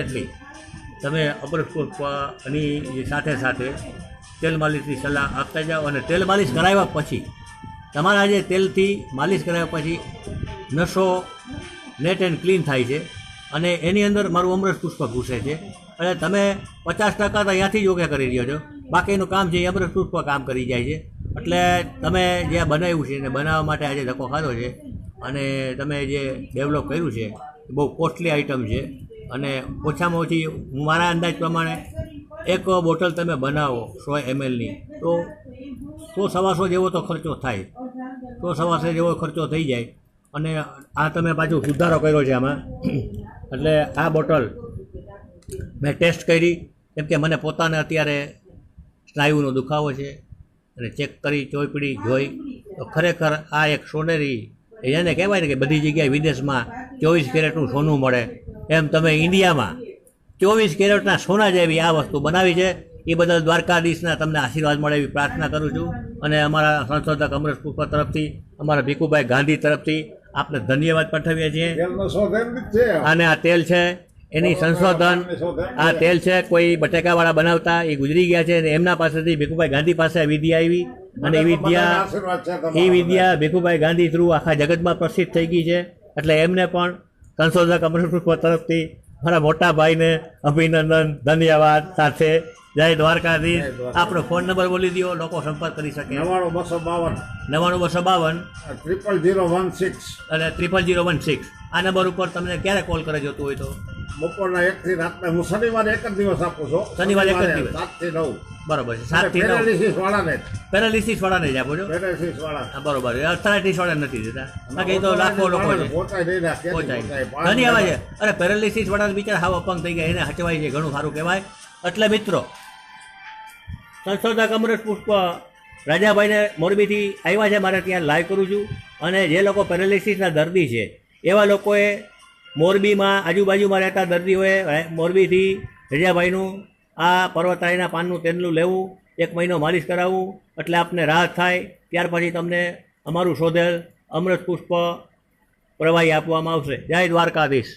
એટલી તમે અમૃત પુષ્પની સાથે સાથે તેલ માલિશની સલાહ આપતા જાઓ અને તેલ માલિશ કરાવ્યા પછી તમારા જે તેલથી માલિશ કરાવ્યા પછી નસો નેટ એન્ડ ક્લીન થાય છે અને એની અંદર મારું અમૃત પુષ્પ ઘૂસે છે એટલે તમે 50% તો અહીંયાથી જ યોગા કરી રહ્યો છો, બાકીનું કામ છે એ અમૃત પુષ્પ કામ કરી જાય છે. એટલે તમે જે બનાવ્યું છે એને બનાવવા માટે આજે ધક્કો ખાધો છે અને તમે જે ડેવલપ કર્યું છે એ બહુ કોસ્ટલી આઇટમ છે અને ઓછામાં ઓછી હું મારા અંદાજ પ્રમાણે એક બોટલ તમે બનાવો 100 mlની તો 100-125 જેવો તો ખર્ચો થાય, 100-125 જેવો ખર્ચો થઈ જાય. અને આ તમે પાછું સુધારો કર્યો છે આમાં. એટલે આ બોટલ મેં ટેસ્ટ કરી કેમ કે મને પોતાને અત્યારે સ્નાયુનો દુખાવો છે અને ચેક કરી ચોપડી જોઈ તો ખરેખર આ એક સોનેરી એને કહેવાય ને કે બધી જગ્યાએ વિદેશમાં 24 કેરેટનું સોનું મળે એમ તમે ઇન્ડિયામાં 24 કેરેટના સોના જેવી આ વસ્તુ બનાવી છે. એ બદલ દ્વારકાધીશના તમને આશીર્વાદ મળે એવી પ્રાર્થના કરું છું અને અમારા સંશોધક અમૃત પુષ્પ તરફથી, અમારા ભીખુભાઈ ગાંધી તરફથી આપને ધન્યવાદ પાઠવીએ છીએ. અને આ તેલ છે એની સંશોધન, આ તેલ છે કોઈ બટેકાવાળા બનાવતા એ ગુજરી ગયા છે અને એમના પાસેથી ભીખુભાઈ ગાંધી પાસે વિદ્યા આવી અને એ વિદ્યા ભીખુભાઈ ગાંધી થ્રુ આખા જગતમાં પ્રસિદ્ધ થઈ ગઈ છે. એટલે એમને પણ સંશોધક અમૃત પુષ્પ તરફથી મારા મોટા ભાઈને અભિનંદન, ધન્યવાદ સાથે જય દ્વારકાધીશ. આપણો ફોન નંબર બોલી દો, લોકો સંપર્ક કરી શકે. 99-252 અને 00016. આ નંબર ઉપર તમને ક્યારે કોલ કરે જોતું હોય તો બપોરના 1 થી રાતના. હું શનિવારે એક જ દિવસ આપું છું. શનિવારે એક જ દિવસ 7 થી 9. બરોબર છે. 7 થી 9 પેરાલિસિસ વાળાને જ આપો છો? બરોબર. આર્થરાઇટિસ વાળા નથી દેતા, બાકી એ તો લાખો લોકો છે પહોંચાય. ધન્યવાદ છે. અરે પેરાલિસિસ વાળા બિચારા હાવ અપંગ થઈ ગયા, એને હચવાય છે, ઘણું સારું કહેવાય. એટલે મિત્રો, સંશોધક અમૃત પુષ્પ રાજાભાઈને મોરબીથી આવ્યા છે, મારે ત્યાં લાઈવ કરું છું. અને જે લોકો પેરાલિસિસના દર્દી છે એવા લોકોએ મોરબીમાં આજુબાજુમાં રહેતા દર્દીઓએ મોરબીથી રાજાભાઈનું આ પર્વતાળીના પાનનું તેલનું લેવું, 1 મહિનો માલિશ કરાવવું એટલે આપને રાહત થાય. ત્યાર પછી તમને અમારું શોધેલ અમૃત પુષ્પ પ્રવાહી આપવામાં આવશે. જય દ્વારકાધીશ.